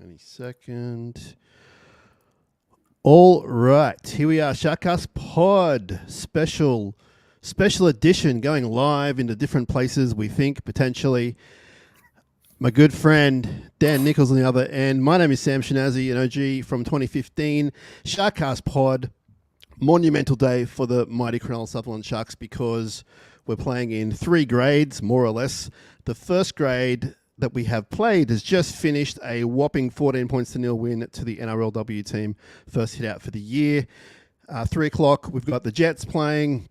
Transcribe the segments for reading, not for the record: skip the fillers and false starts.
Any second. All right, here we are, SharkCast Pod special edition, going live into different places. We think potentially. My good friend Dan Nichols on the other end. My name is Sam Shinazzi, an OG from 2015. SharkCast Pod, monumental day for the mighty Cronulla Sutherland Sharks because we're playing in 3 grades, more or less. The first grade that we have played has just finished a whopping 14 points to nil win to the NRLW team. First hit out for the year. 3 o'clock, we've got the Jets playing.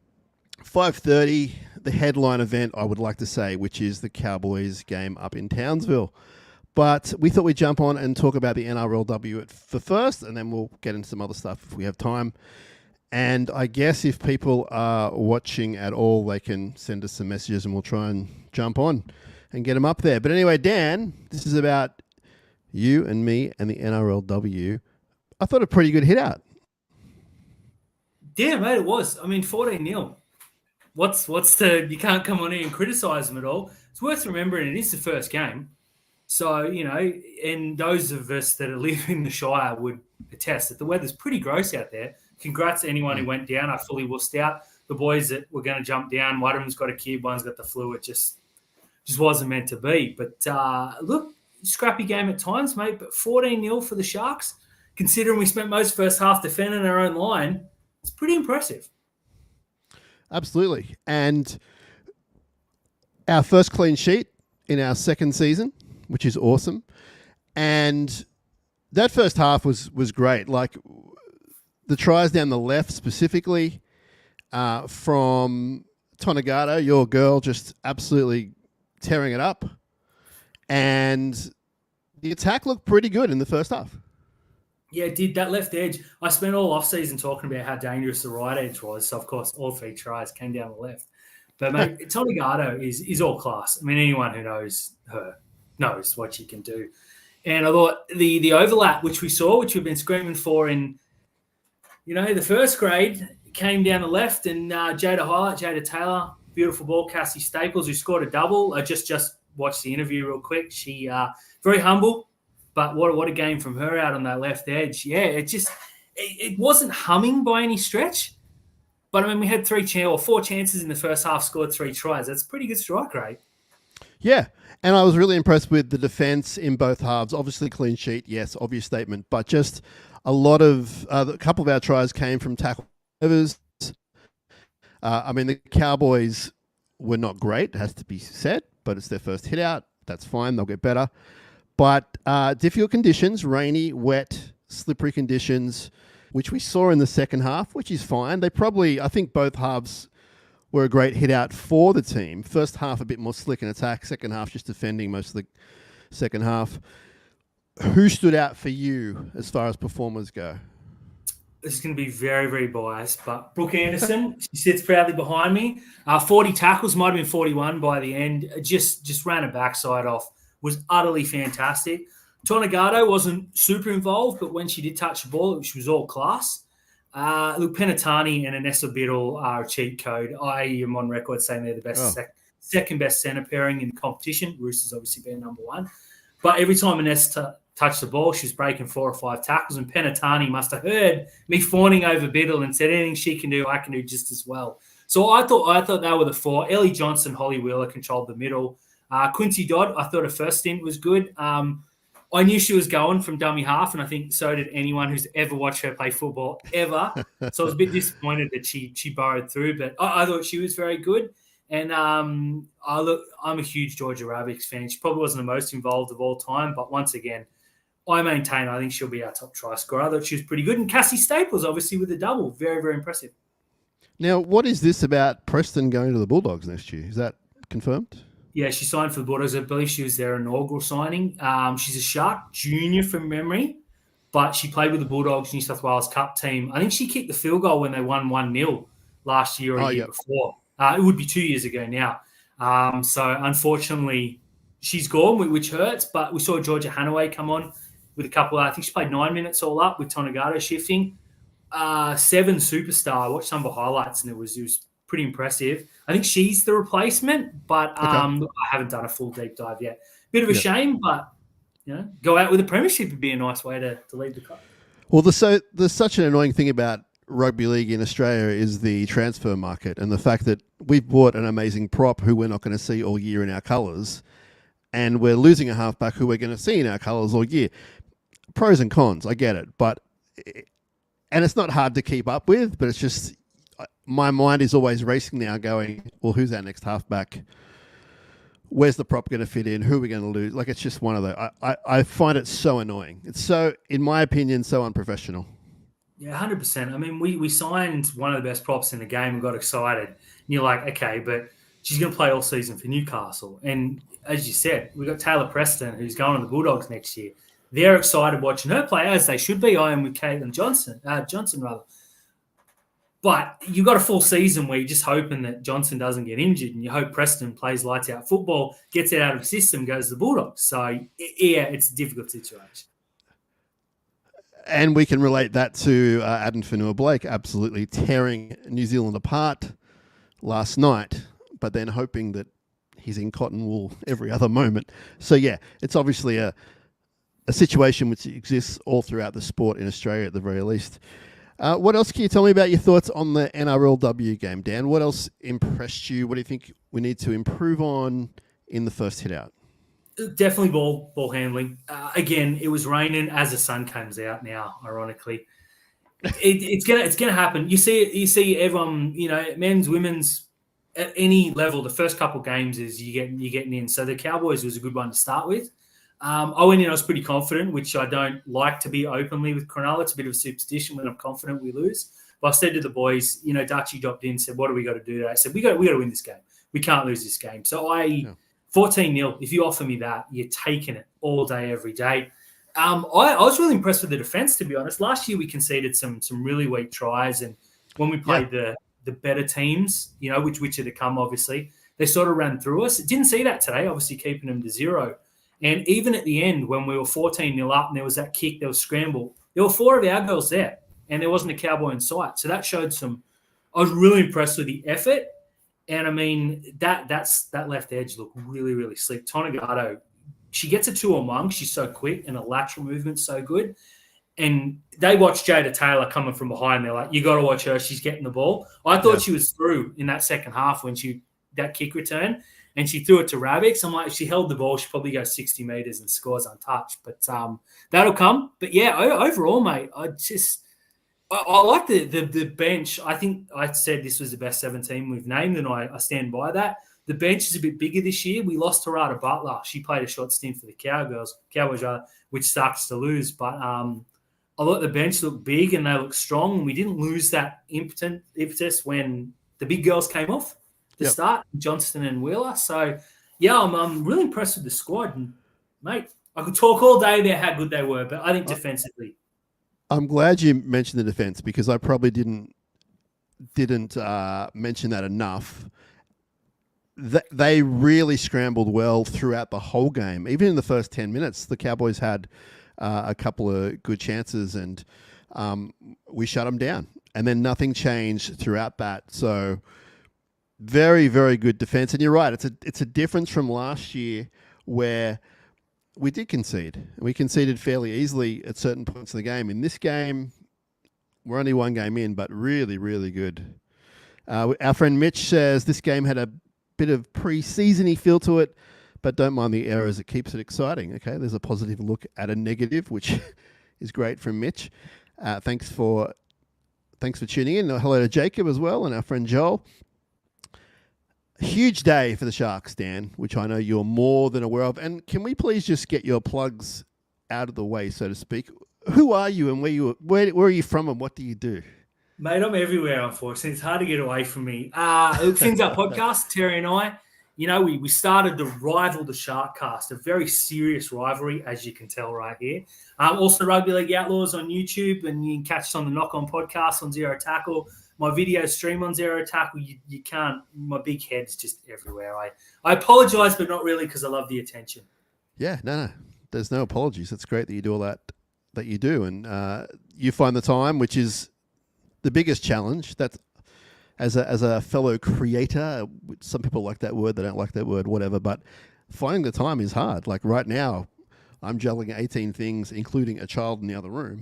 5:30, the headline event, I would like to say, which is the Cowboys game up in Townsville. But we thought we'd jump on and talk about the NRLW for first, and then we'll get into some other stuff if we have time. And I guess if people are watching at all, they can send us some messages and we'll try and jump on and get them up there. But anyway, Dan, this is about you and me and the NRLW. I thought a pretty good hit out. Yeah, mate, it was. I mean, 14-0. What's you can't come on here and criticise them at all. It's worth remembering it is the first game. So, and those of us that live in the Shire would attest that the weather's pretty gross out there. Congrats to anyone who went down. I fully wussed out. The boys that were going to jump down, one of them's got a cube, one's got the flu. It just wasn't meant to be. But look, scrappy game at times, mate, but 14-0 for the Sharks, considering we spent most first half defending our own line, it's pretty impressive. Absolutely. And our first clean sheet in our second season, which is awesome. And that first half was great. Like the tries down the left specifically from Tonagato, your girl, just absolutely tearing it up. And the attack looked pretty good in the first half. Yeah, it did. That left edge. I spent all off-season talking about how dangerous the right edge was. So, of course, all 3 tries came down the left. But, mate, Tonagato is all class. I mean, anyone who knows her knows what she can do. And I thought the overlap, which we saw, which we've been screaming for in, the first grade, came down the left. And Jada Taylor, beautiful ball, Cassie Staples, who scored a double. I just watched the interview real quick. She very humble. But what a game from her out on that left edge. Yeah, it wasn't humming by any stretch. But, I mean, we had 4 chances in the first half, scored 3 tries. That's a pretty good strike rate. Yeah, and I was really impressed with the defence in both halves. Obviously, clean sheet, yes, obvious statement. But just a lot of a couple of our tries came from tackle overs. I mean, the Cowboys were not great, it has to be said. But it's their first hit out. That's fine. They'll get better. But difficult conditions, rainy, wet, slippery conditions, which we saw in the second half, which is fine. I think both halves were a great hit out for the team. First half a bit more slick in attack, second half just defending most of the second half. Who stood out for you as far as performers go? This is going to be very, very biased, but Brooke Anderson, she sits proudly behind me. 40 tackles, might have been 41 by the end. Just ran a backside off. Was utterly fantastic. Tonagato wasn't super involved, but when she did touch the ball, she was all class. Look, Penatani and Anessa Biddle are a cheat code. I am on record saying they're the best, second best centre pairing in the competition. Roosters obviously being number 1. But every time Anessa touched the ball, she was breaking 4 or 5 tackles, and Penatani must have heard me fawning over Biddle and said anything she can do, I can do just as well. So I thought they were the 4. Ellie Johnson, Holly Wheeler controlled the middle. Quincy Dodd, I thought her first stint was good. I knew she was going from dummy half, and I think so did anyone who's ever watched her play football, ever. So I was a bit disappointed that she burrowed through, but I thought she was very good. And I'm a huge Georgia Ravics fan. She probably wasn't the most involved of all time, but once again, I maintain I think she'll be our top try scorer. I thought she was pretty good. And Cassie Staples, obviously, with a double. Very, very impressive. Now, what is this about Preston going to the Bulldogs next year? Is that confirmed? Yeah, she signed for the Bulldogs. I believe she was their inaugural signing. She's a Shark junior from memory, but she played with the Bulldogs New South Wales Cup team. I think she kicked the field goal when they won 1-0 last year or a year before. It would be 2 years ago now. So, unfortunately, she's gone, which hurts. But we saw Georgia Hanaway come on with a couple I think she played 9 minutes all up with Tonagato shifting. 7 superstar. I watched some of the highlights, and it was pretty impressive. I think she's the replacement, but I haven't done a full deep dive yet. Bit of a shame, but go out with a premiership would be a nice way to leave the club. Well, there's such an annoying thing about rugby league in Australia is the transfer market and the fact that we've bought an amazing prop who we're not going to see all year in our colours, and we're losing a halfback who we're going to see in our colours all year. Pros and cons, I get it, and it's not hard to keep up with, but it's just my mind is always racing now going, well, who's our next halfback? Where's the prop going to fit in? Who are we going to lose? Like, it's just one of those. I find it so annoying. It's so, in my opinion, so unprofessional. Yeah, 100%. I mean, we signed one of the best props in the game and got excited. And you're like, okay, but she's going to play all season for Newcastle. And as you said, we've got Taylor Preston, who's going to the Bulldogs next year. They're excited watching her play, as they should be. I am with Caitlin Johnson. But you've got a full season where you're just hoping that Johnson doesn't get injured, and you hope Preston plays lights out football, gets it out of the system, goes to the Bulldogs. So, yeah, it's a difficult situation. And we can relate that to Adam Fanua-Blake absolutely tearing New Zealand apart last night, but then hoping that he's in cotton wool every other moment. So, yeah, it's obviously a situation which exists all throughout the sport in Australia at the very least. What else can you tell me about your thoughts on the NRLW game, Dan? What else impressed you? What do you think we need to improve on in the first hit out? Definitely ball handling. Again, it was raining as the sun comes out now, ironically. It's gonna happen. You see everyone, men's, women's, at any level, the first couple of games is you're getting in. So the Cowboys was a good one to start with. I went in, I was pretty confident, which I don't like to be openly with Cronulla. It's a bit of a superstition when I'm confident we lose. But I said to the boys, Dutchie dropped in, said, what do we got to do today? I said, we got to win this game. We can't lose this game. So 14-0, if you offer me that, you're taking it all day, every day. I was really impressed with the defence, to be honest. Last year we conceded some really weak tries, and when we played the better teams, which are to come, obviously, they sort of ran through us. Didn't see that today, obviously keeping them to 0. And even at the end, when we were 14-0 up and there was that kick, there was scramble, there were 4 of our girls there, and there wasn't a Cowboy in sight. So that showed I was really impressed with the effort. And, I mean, that left edge looked really, really slick. Tonegado, she gets a 2-on-1. She's so quick, and her lateral movement's so good. And they watched Jada Taylor coming from behind. They're like, you got to watch her. She's getting the ball. I thought she was through in that second half when that kick return. And she threw it to Ravix. I'm like, if she held the ball, she'd probably go 60 metres and scores untouched. But that'll come. But, yeah, overall, mate, I like the bench. I think I said this was the best 17 we've named, and I stand by that. The bench is a bit bigger this year. We lost Harada Butler. She played a short stint for the Cowboys, which sucks to lose. But I thought the bench looked big and they looked strong. We didn't lose that impetus when the big girls came off to start, Johnston and Wheeler. So, yeah, I'm really impressed with the squad. And, mate, I could talk all day about how good they were, but I think defensively. I'm glad you mentioned the defense because I probably didn't mention that enough. They really scrambled well throughout the whole game. Even in the first 10 minutes, the Cowboys had a couple of good chances and we shut them down. And then nothing changed throughout that. So very, very good defense. And you're right, it's a difference from last year where we did concede. We conceded fairly easily at certain points in the game. In this game, we're only one game in, but really, really good. Our friend Mitch says this game had a bit of pre-season-y feel to it, but don't mind the errors. It keeps it exciting. Okay, there's a positive look at a negative, which is great from Mitch. Thanks for tuning in. Hello to Jacob as well and our friend Joel. Huge day for the Sharks, Dan, which I know you're more than aware of. And can we please just get your plugs out of the way, so to speak? Who are you and where are you from and what do you do? Mate, I'm everywhere, unfortunately. It's hard to get away from me. Fins Up Podcast, Terry and I, we started to rival the SharkCast, a very serious rivalry, as you can tell right here. Also, Rugby League Outlaws on YouTube, and you can catch us on the Knock On Podcast on Zero Tackle. My videos stream on Zero Tackle. You can't. My big head's just everywhere. I apologise, but not really, because I love the attention. Yeah, no. There's no apologies. It's great that you do all that you do. And you find the time, which is the biggest challenge. That's as a fellow creator. Some people like that word. They don't like that word, whatever. But finding the time is hard. Like right now, I'm juggling 18 things, including a child in the other room,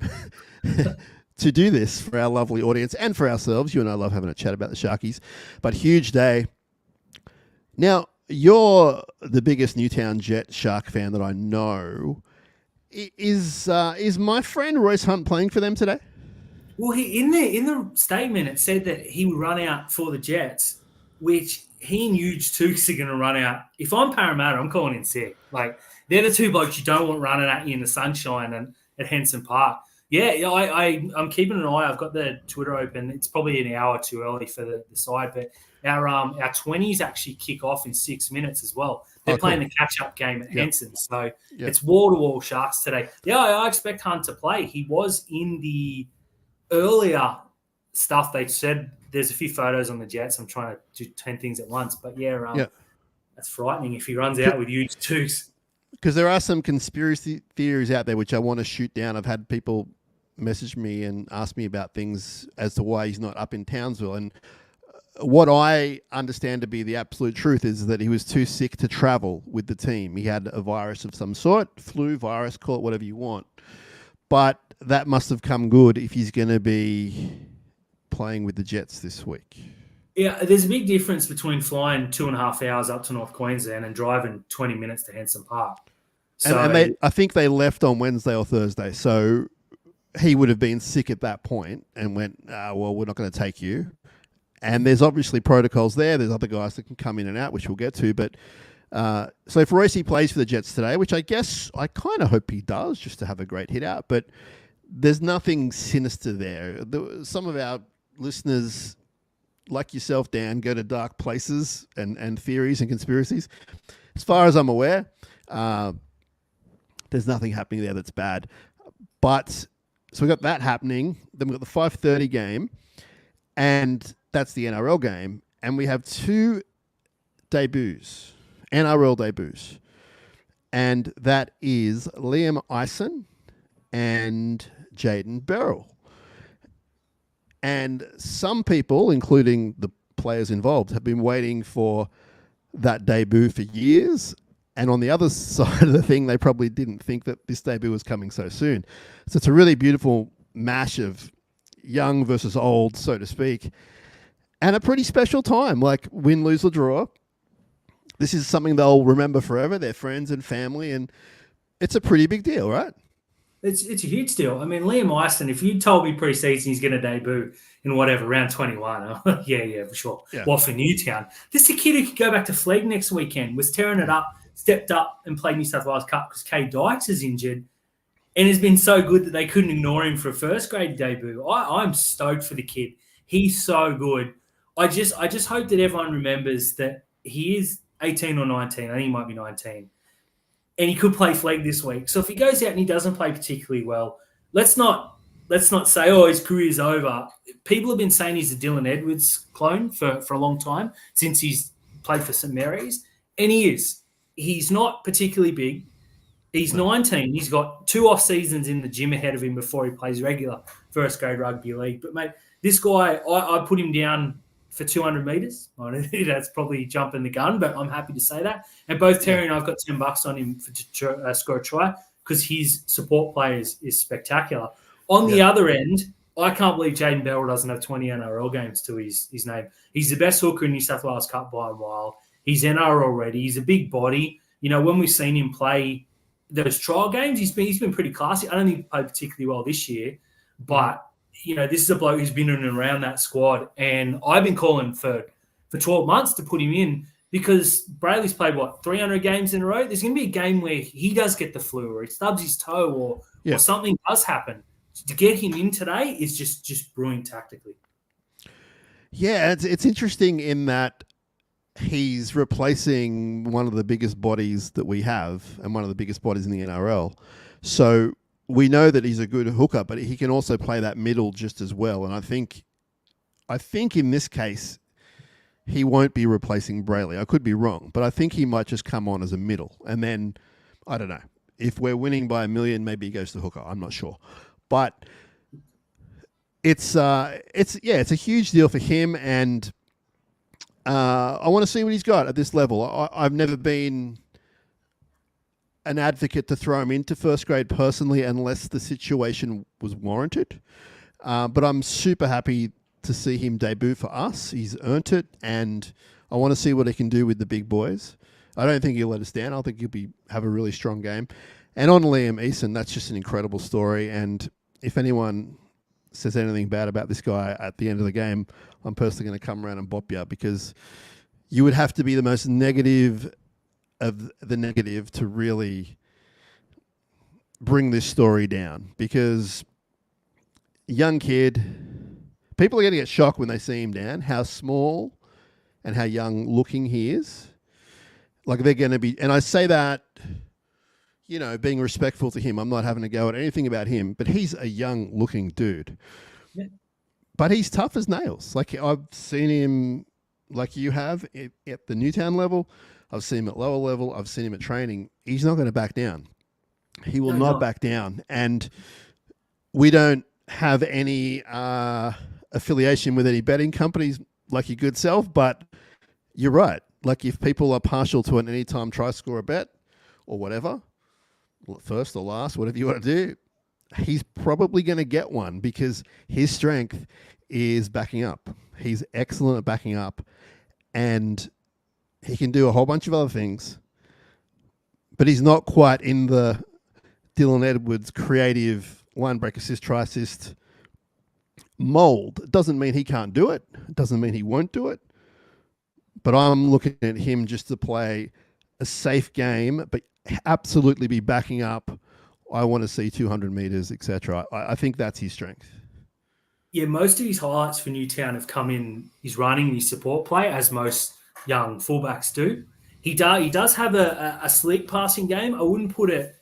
to do this for our lovely audience and for ourselves. You and I love having a chat about the Sharkies, but huge day. Now, you're the biggest Newtown Jet Shark fan that I know. Is my friend Royce Hunt playing for them today? Well, in the statement, it said that he would run out for the Jets, which he and Huge Tukes are going to run out. If I'm Parramatta, I'm calling in sick. Like, they're the two blokes you don't want running at you in the sunshine and at Henson Park. Yeah, I'm keeping an eye. I've got the Twitter open. It's probably an hour too early for the side, but our 20s actually kick off in 6 minutes as well. They're playing the catch-up game at Henson, so it's wall-to-wall Sharks today. Yeah, I expect Hunt to play. He was in the earlier stuff. They said there's a few photos on the Jets. I'm trying to do 10 things at once, but that's frightening if he runs out with Huge Tukes. Because there are some conspiracy theories out there which I want to shoot down. I've had people message me and ask me about things as to why he's not up in Townsville. And what I understand to be the absolute truth is that he was too sick to travel with the team. He had a virus of some sort, flu, virus, call it whatever you want. But that must have come good if he's going to be playing with the Jets this week. Yeah, there's a big difference between flying 2.5 hours up to North Queensland and driving 20 minutes to Henson Park. So, and I think they left on Wednesday or Thursday, so he would have been sick at that point and went, well, we're not going to take you. And there's obviously protocols there. There's other guys that can come in and out, which we'll get to. But so if Royce plays for the Jets today, which I guess I kind of hope he does, just to have a great hit out, but there's nothing sinister there. Some of our listeners, like yourself, Dan, go to dark places and theories and conspiracies. As far as I'm aware, there's nothing happening there that's bad. But so we've got that happening. Then we've got the 5:30 game, and that's the NRL game. And we have two debuts, NRL debuts. And that is Liam Eisen and Jaden Beryl. And some people, including the players involved, have been waiting for that debut for years. And on the other side of the thing, they probably didn't think that this debut was coming so soon. So it's a really beautiful mash of young versus old, so to speak, and a pretty special time, like win, lose, or draw. This is something they'll remember forever, their friends and family, and it's a pretty big deal, right? It's a huge deal. I mean, Liam Eisen, if you told me pre-season he's going to debut in whatever, round 21, yeah, for sure. Yeah. Well, for Newtown. This is a kid who could go back to Flegg next weekend, was tearing it up, stepped up and played New South Wales Cup because Kay Dykes is injured and has been so good that they couldn't ignore him for a first-grade debut. I'm stoked for the kid. He's so good. I just hope that everyone remembers that he is 18 or 19. I think he might be 19. And he could play Flegg this week. So if he goes out and he doesn't play particularly well, let's not say, oh, his career's over. People have been saying he's a Dylan Edwards clone for a long time since he's played for St Mary's. And he is. He's not particularly big. He's 19. He's got 2 off seasons in the gym ahead of him before he plays regular first grade rugby league. But, mate, this guy, I put him down for 200 metres. That's probably jumping the gun, but I'm happy to say that. And both Terry and I've got $10 on him to score a try because his support play is spectacular. On the other end, I can't believe Jaden Beryl doesn't have 20 NRL games to his name. He's the best hooker in New South Wales Cup by a while. He's NRL already. He's a big body. You know, when we've seen him play those trial games, he's been pretty classy. I don't think he played particularly well this year, but you know, this is a bloke who's been in and around that squad, and I've been calling for 12 months to put him in because Brayley's played 300 games in a row. There's going to be a game where he does get the flu or he stubs his toe or something does happen. To get him in today is just brewing tactically. Yeah, it's interesting in that he's replacing one of the biggest bodies that we have and one of the biggest bodies in the NRL. So we know that he's a good hooker, but he can also play that middle just as well. And I think in this case, he won't be replacing Brayley. I could be wrong, but I think he might just come on as a middle. And then, I don't know, if we're winning by 1 million, maybe he goes to hooker. I'm not sure. But it's a huge deal for him, and I want to see what he's got at this level. I've never been an advocate to throw him into first grade personally unless the situation was warranted. But I'm super happy to see him debut for us. He's earned it, and I want to see what he can do with the big boys. I don't think he'll let us down. I think he'll have a really strong game. And on Liam Eason, that's just an incredible story. And if anyone says anything bad about this guy at the end of the game, I'm personally going to come around and bop you, because you would have to be the most negative of the negative to really bring this story down, because young kid, people are going to get shocked when they see him, Dan, how small and how young looking he is. Like, they're going to be, and I say that, you know, being respectful to him. I'm not having to go at anything about him, but he's a young looking dude. Yeah. But he's tough as nails. Like, I've seen him, like you have, at the Newtown level. I've seen him at lower level. I've seen him at training. He's not going to back down. He will not back down. And we don't have any affiliation with any betting companies like your good self, but you're right. Like, if people are partial to an anytime try score a bet or whatever, first or last, whatever you want to do, he's probably going to get one, because his strength is backing up. He's excellent at backing up, and he can do a whole bunch of other things, but he's not quite in the Dylan Edwards creative line break assist, try assist mold. It doesn't mean he can't do it. It doesn't mean he won't do it. But I'm looking at him just to play a safe game, but absolutely be backing up. I want to see 200 meters, etc. I think that's his strength. Yeah, most of his highlights for Newtown have come in his running and his support play, as most young fullbacks do. He does have a slick passing game. I wouldn't put it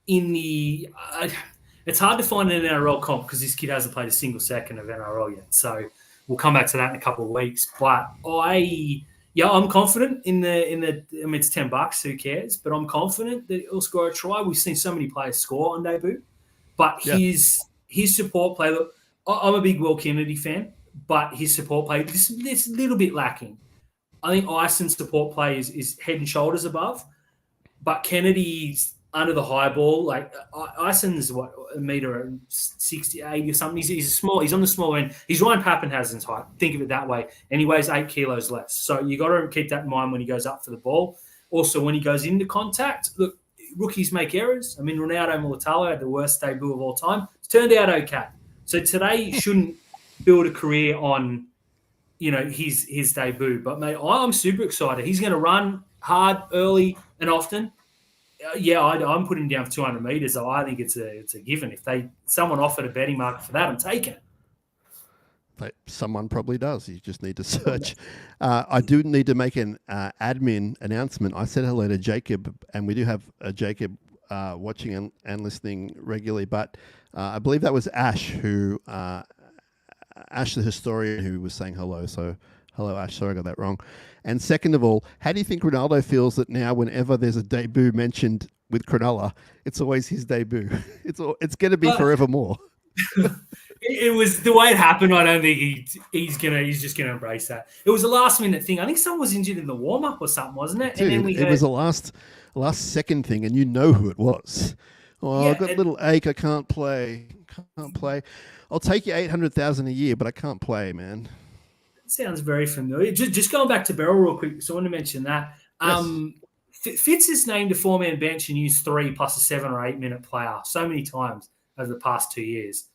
in the... it's hard to find an NRL comp because this kid hasn't played a single second of NRL yet. So we'll come back to that in a couple of weeks. But I'm confident in the. I mean, it's $10. Who cares? But I'm confident that he'll score a try. We've seen so many players score on debut, but his support play. Look, I'm a big Will Kennedy fan, but his support play is a little bit lacking. I think Ison's support play is head and shoulders above, but Kennedy's under the high ball. Like, Ison's what, a metre 60, 80 or something. He's small. He's on the small end. He's Ryan Pappenhausen's height. Think of it that way. And he weighs 8 kilos less. So you got to keep that in mind when he goes up for the ball. Also, when he goes into contact, look, rookies make errors. I mean, Ronaldo Mulatalo had the worst debut of all time. It's turned out okay. So today you shouldn't build a career on, you know, his debut. But, mate, I'm super excited. He's going to run hard, early and often. I'm putting him down for 200 metres, though. I think it's a given. If someone offered a betting market for that, I'm taking it. But someone probably does. You just need to search. I do need to make an admin announcement. I said hello to Jacob, and we do have a Jacob watching and listening regularly. But I believe that was Ash, Ash the historian, who was saying hello. So hello, Ash. Sorry I got that wrong. And second of all, how do you think Ronaldo feels that now whenever there's a debut mentioned with Cronulla, it's always his debut? It's going to be forevermore. It was the way it happened. I don't think he's just gonna embrace that. It was a last minute thing. I think someone was injured in the warm up or something, wasn't it? Dude, and then it was a last second thing, and you know who it was. Oh, I've got a little ache. I can't play. I'll take you 800,000 a year, but I can't play, man. Sounds very familiar. Just going back to Beryl real quick, so I want to mention that. Yes. Fitz is named a 4-man bench and used 3 plus a 7 or 8 minute player so many times over the past 2 years.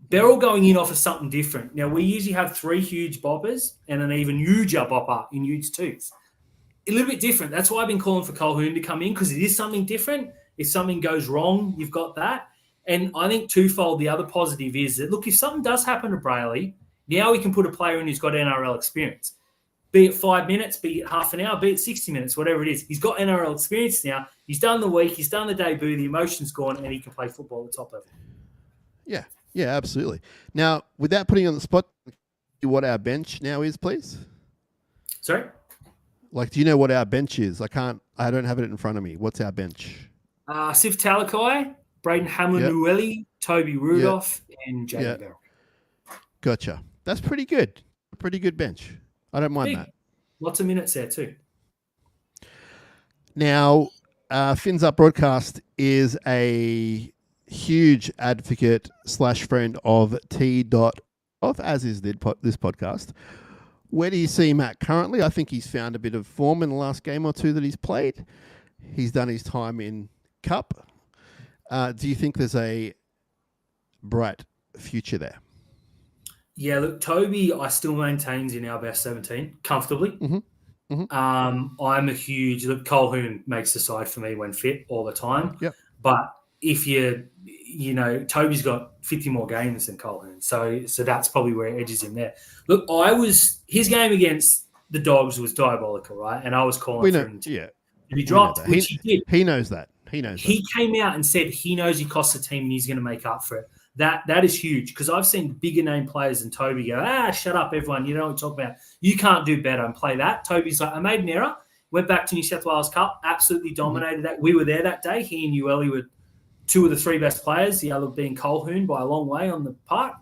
Beryl going in offers something different. Now, we usually have 3 huge boppers and an even huger bopper in huge twos. A little bit different. That's why I've been calling for Colquhoun to come in, because it is something different. If something goes wrong, you've got that. And I think twofold, the other positive is that, look, if something does happen to Brayley, now we can put a player in who's got NRL experience. Be it 5 minutes, be it half an hour, be it 60 minutes, whatever it is. He's got NRL experience now. He's done the week. He's done the debut. The emotion's gone, and he can play football at the top level. Yeah, absolutely. Now, without putting you on the spot, what our bench now is, please? Sorry? Like, do you know what our bench is? I don't have it in front of me. What's our bench? Sif Talakai, Braden Hamlin-Ueli, Toby Rudolph, and Jaden Beryl. Gotcha. That's pretty good. A pretty good bench. I don't mind that. Lots of minutes there too. Now, Fins Up Broadcast is a huge advocate / friend of T.off, as is this podcast. Where do you see Matt currently? I think he's found a bit of form in the last game or two that he's played. He's done his time in Cup. Do you think there's a bright future there? Yeah, look, Toby, I still maintain is in our best 17 comfortably. Mm-hmm. Mm-hmm. I'm a huge look. Colquhoun makes the side for me when fit all the time. Yep. But if Toby's got 50 more games than Colquhoun, so that's probably where it edges him there. Look, his game against the Dogs was diabolical, right? And I was calling for him to be dropped, which he did. He knows that. He came out and said he knows he cost the team and he's going to make up for it. That is huge because I've seen bigger name players than Toby go, shut up, everyone. You know what I'm talking about. You can't do better and play that. Toby's like, I made an error. Went back to New South Wales Cup, absolutely dominated that. We were there that day. He and Ueli were two of the three best players, the other being Colquhoun by a long way on the park.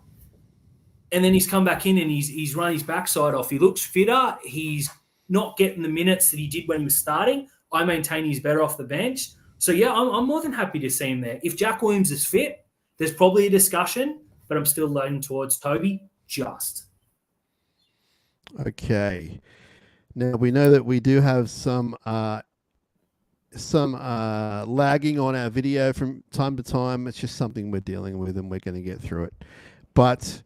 And then he's come back in and he's run his backside off. He looks fitter. He's not getting the minutes that he did when he was starting. I maintain he's better off the bench. So, yeah, I'm more than happy to see him there. If Jack Williams is fit, there's probably a discussion, but I'm still leaning towards Toby just. Okay. Now, we know that we do have some lagging on our video from time to time. It's just something we're dealing with and we're going to get through it. But,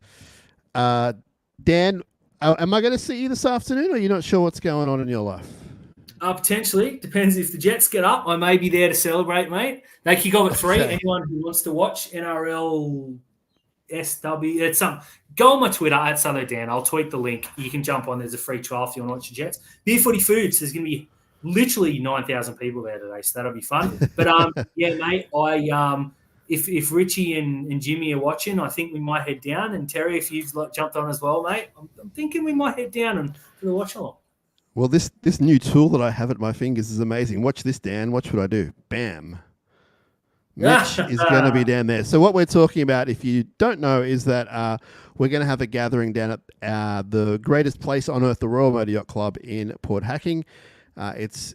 Dan, am I going to see you this afternoon or are you not sure what's going on in your life? Potentially. Depends if the Jets get up. I may be there to celebrate, mate. They kick off at 3. Okay. Anyone who wants to watch NRL SW, go on my Twitter at Southern Dan. I'll tweet the link. You can jump on. There's a free trial if you want to watch the Jets. Beer Footy Foods. There's going to be literally 9,000 people there today, so that'll be fun. But yeah, mate. If Richie and Jimmy are watching, I think we might head down. And Terry, if you've jumped on as well, mate, I'm thinking we might head down and for the watch along. Well, this new tool that I have at my fingers is amazing. Watch this, Dan. Watch what I do. Bam. Mitch is going to be down there. So what we're talking about, if you don't know, is that we're going to have a gathering down at the greatest place on earth, the Royal Motor Yacht Club in Port Hacking. It's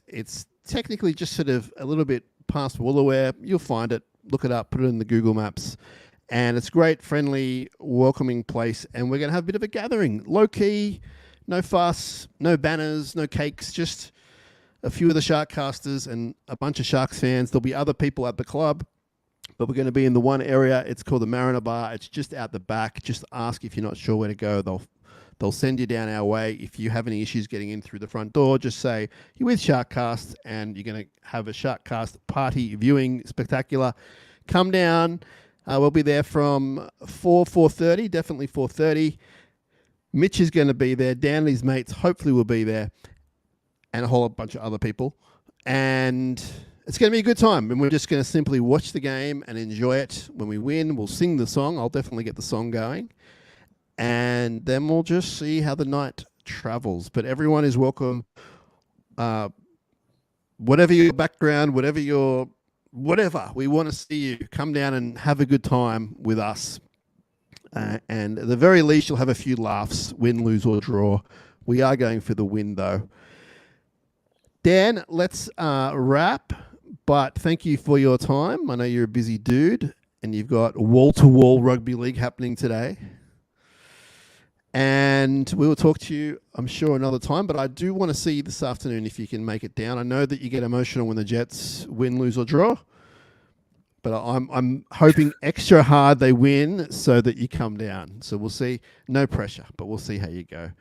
technically just sort of a little bit past Woolooware. You'll find it. Look it up. Put it in the Google Maps. And it's a great, friendly, welcoming place. And we're going to have a bit of a gathering. Low-key. No fuss, no banners, no cakes, just a few of the SharkCasters and a bunch of Sharks fans. There'll be other people at the club, but we're going to be in the one area. It's called the Mariner Bar. It's just out the back. Just ask if you're not sure where to go. They'll send you down our way. If you have any issues getting in through the front door, just say you're with SharkCast and you're going to have a SharkCast party viewing spectacular. Come down. We'll be there from 4:30, definitely 4:30. Mitch is going to be there. Dan and his mates hopefully will be there. And a whole bunch of other people. And it's going to be a good time. And we're just going to simply watch the game and enjoy it. When we win, we'll sing the song. I'll definitely get the song going. And then we'll just see how the night travels. But everyone is welcome. Whatever your background, whatever, we want to see you. Come down and have a good time with us. And at the very least, you'll have a few laughs, win, lose, or draw. We are going for the win, though. Dan, let's wrap. But thank you for your time. I know you're a busy dude, and you've got wall-to-wall rugby league happening today. And we will talk to you, I'm sure, another time. But I do want to see you this afternoon if you can make it down. I know that you get emotional when the Jets win, lose, or draw. But I'm hoping extra hard they win so that you come down. So we'll see. No pressure, but we'll see how you go.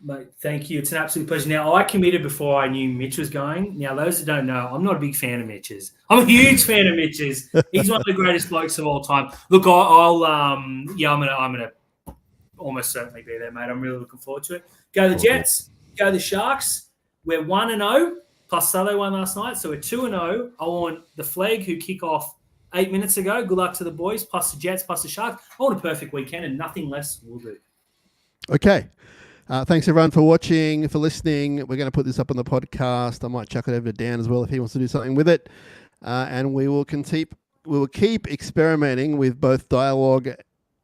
Mate, thank you. It's an absolute pleasure. Now, I committed before I knew Mitch was going. Now, those that don't know, I'm not a big fan of Mitch's. I'm a huge fan of Mitch's. He's one of the greatest blokes of all time. Look, I'm gonna almost certainly be there, mate. I'm really looking forward to it. Go the Jets. Go the Sharks. We're 1-0. Plus, they won last night, so we're 2-0. I want the Flag, who kick off 8 minutes ago. Good luck to the boys, plus the Jets, plus the Sharks. I want a perfect weekend, and nothing less will do. Okay. Thanks, everyone, for watching, for listening. We're going to put this up on the podcast. I might chuck it over to Dan as well if he wants to do something with it. And we will keep experimenting with both dialogue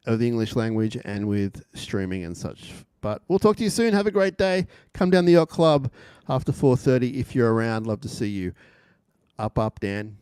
of the English language and with streaming and such. But we'll talk to you soon. Have a great day. Come down the Yacht Club after 4:30 if you're around. Love to see you. Up, Dan.